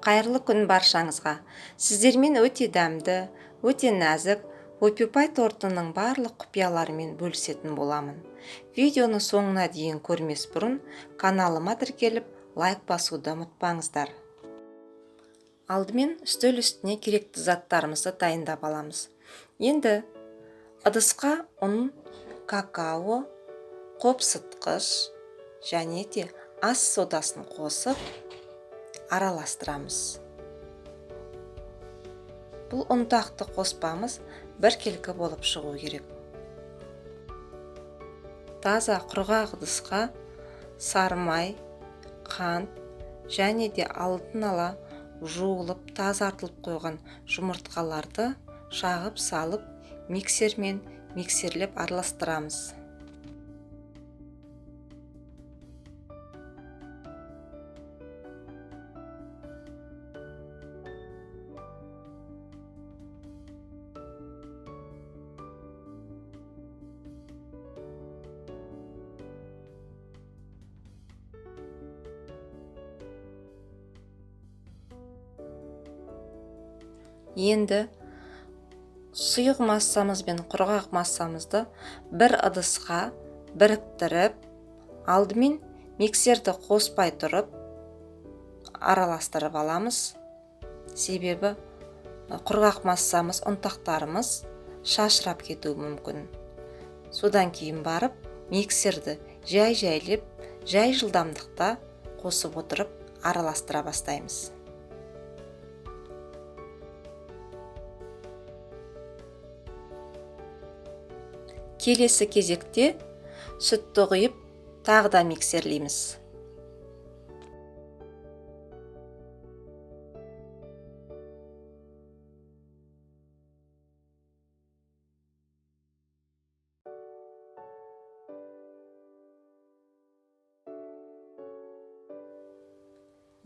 Қайырлы күн баршаңызға. Сіздермен өте дәмді, өте нәзік опюпай тортының барлық құпияларымен бөлісетін боламын. Видеоны соңына дейін көрмес бұрын каналыма тіркеліп, лайк басуды ұмытпаңыздар. Алдымен үстел үстіне керекті заттарымызды дайындап аламыз. Енді ыдысқа ұн, какао, қопсытқыш және де ас содасын қосып араластырамыз. Бұл ұнтақты қоспамыз біркелкі болып шығу керек. Таза құрғақ ыдысқа сары май, қант және де алдын ала жуылып тазартылып қойған жұмыртқаларды шағып салып миксермен миксерлеп араластырамыз. Енді сұйық массамыз бен құрғақ массамызды бір ыдысқа біріктіріп, алдымен миксерді қоспай тұрып араластырып аламыз. Себебі құрғақ массамыз, ұнтақтарымыз шашырап кетуі мүмкін. Содан кейін барып миксерді жай-жайлеп, жай жылдамдықта қосып отырып араластыра бастаймыз. Келесі кезекте сүтті құйып, тағы да миксерлейміз.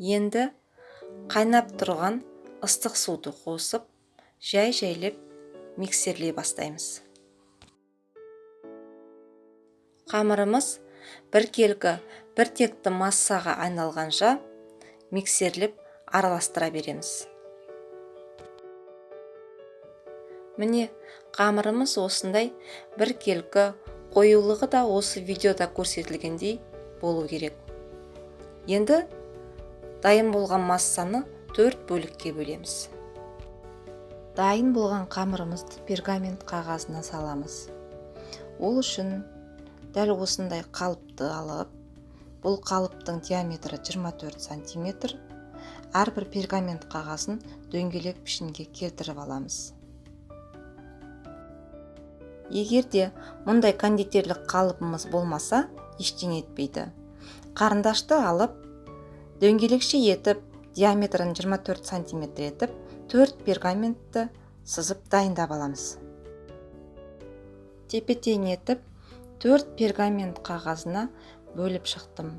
Енді қайнап тұрған ыстық суды қосып, жай-жайлеп миксерлей бастаймыз. Қамырымыз біркелкі, біртекті массаға айналғанша миксерлеп араластыра береміз. Міне, қамырымыз осындай біркелкі, қоюлығы да осы видеода көрсетілгендей болу керек. Енді дайын болған массаны 4 бөлікке бөлеміз. Дайын болған қамырымызды пергамент қағазына саламыз. Ол үшін дәл осындай қалыпты алып, бұл қалыптың диаметрі 24 см, әрбір пергамент қағазын дөңгелек пішінге келтіріп аламыз. Егер де мұндай кондитерлік қалыбымыз болмаса, ештеңе етпейді. Қарындашты алып, дөңгелекше етіп, диаметрін 24 см етіп, 4 пергаментті сызып дайындап аламыз. Тепе-тең етіп, 4 пергамент қағазына бөліп шықтым.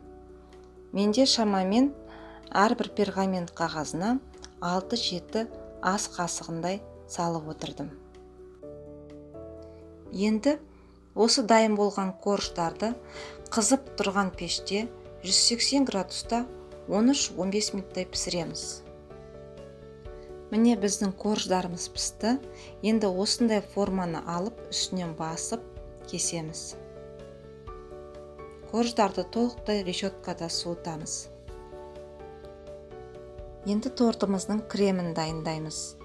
Менде шамамен әрбір пергамент қағазына 6-7 ас қасығындай салып отырдым. Енді осы дайын болған корждарды қызып тұрған пеште 180 градуста 13-15 минуттай пісіреміз. Міне біздің корждарымыз пісті. Енді осындай форманы алып, үстінен басып кесеміз. Корждарды толықтай решеткада суытамыз. Енді тортымыздың кремін дайындаймыз.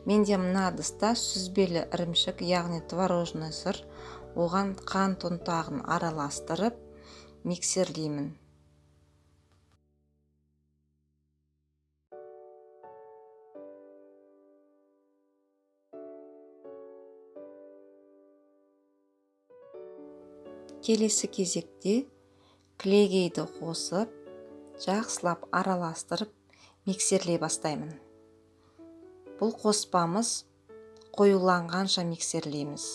Менде мына ыдыста сүзбелі ірімшік, яғни творожный сыр, оған қант ұнтағын араластырып, миксерлеймін. Келесі кезекте кілегейді қосып, жақсылап араластырып, миксерлей бастаймын. Бұл қоспамыз қоюланғанша миксерлейміз.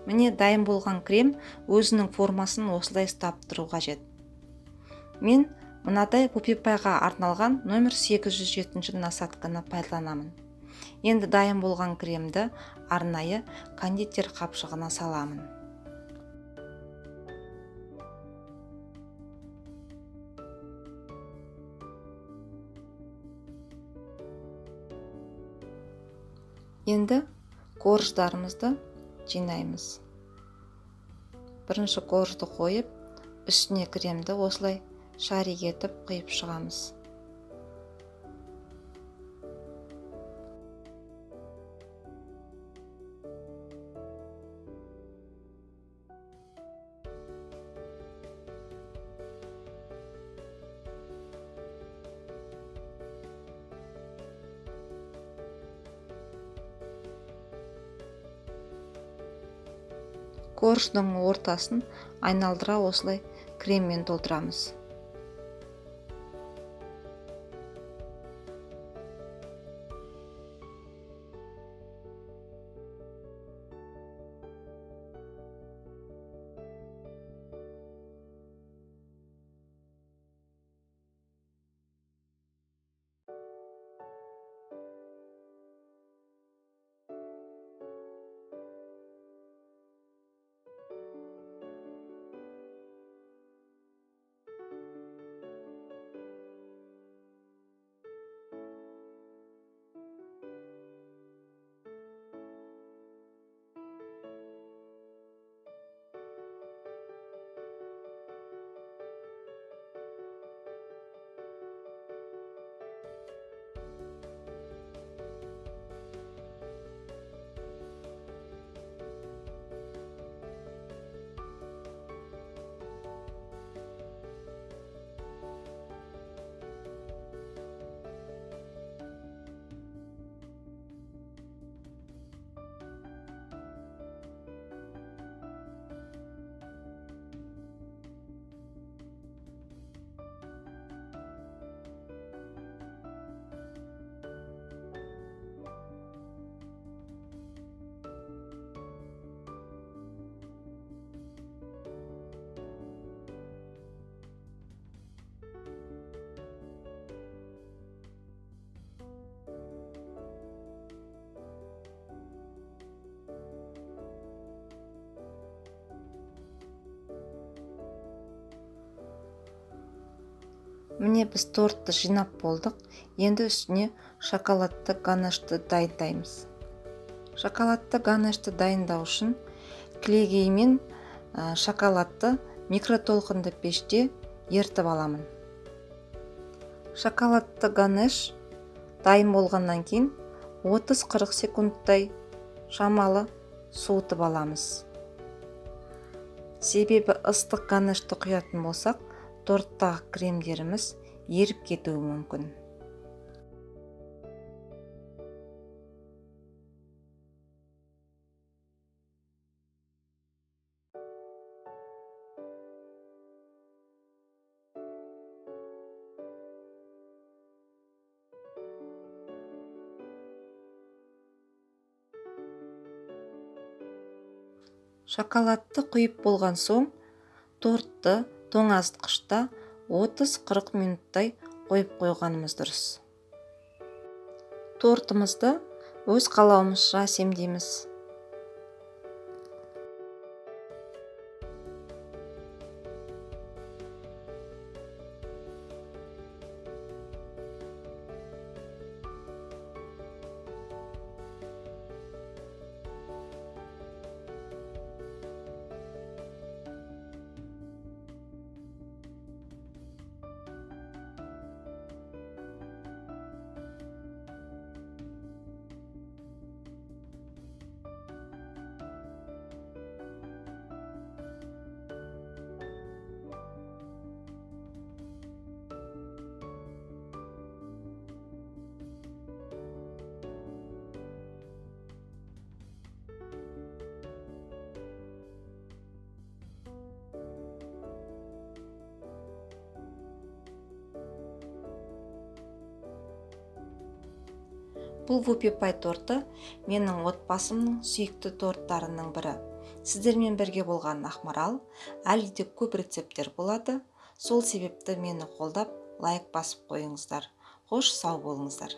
Міне дайын болған крем өзінің формасын осылай ұстап тұру қажет. Мен мынадай пупипайға арналған номер 807 насадканы пайдаланамын. Енді дайын болған кремді арнайы кондитер қапшығына саламын. Енді корждарымызды жинаймыз. Бірінші коржды қойып, үстіне кремді осылай шарик етіп құйып шығамыз. Корждың ортасын айналдыра осылай креммен толтырамыз. Міне біз тортты жинап болдық. Енді үстіне шоколадты ганешті дайындаймыз. Шоколадты ганешті дайындау үшін кілегей мен шоколадты микротолқынды пеште ертіп аламын. Шоколадты ганеш дайын болғаннан кейін 30-40 секундтай шамалы суытып аламыз. Себебі ыстық ганешті құятын болсақ, торттағы кремдеріміз еріп кетуі мүмкін. Шоколадты құйып болған соң, тортты тоңазытқышта 30-40 минуттай қойып қойғанымыз дұрыс. Тортымызды өз қалауымызша әсемдейміз. Бұл вупипай торты менің отбасымның сүйікті торттарының бірі. Сіздермен бірге болған Ақмарал. Әлі де көп рецепттер болады. Сол себепті мені қолдап лайк басып қойыңыздар. Қош сау болыңыздар.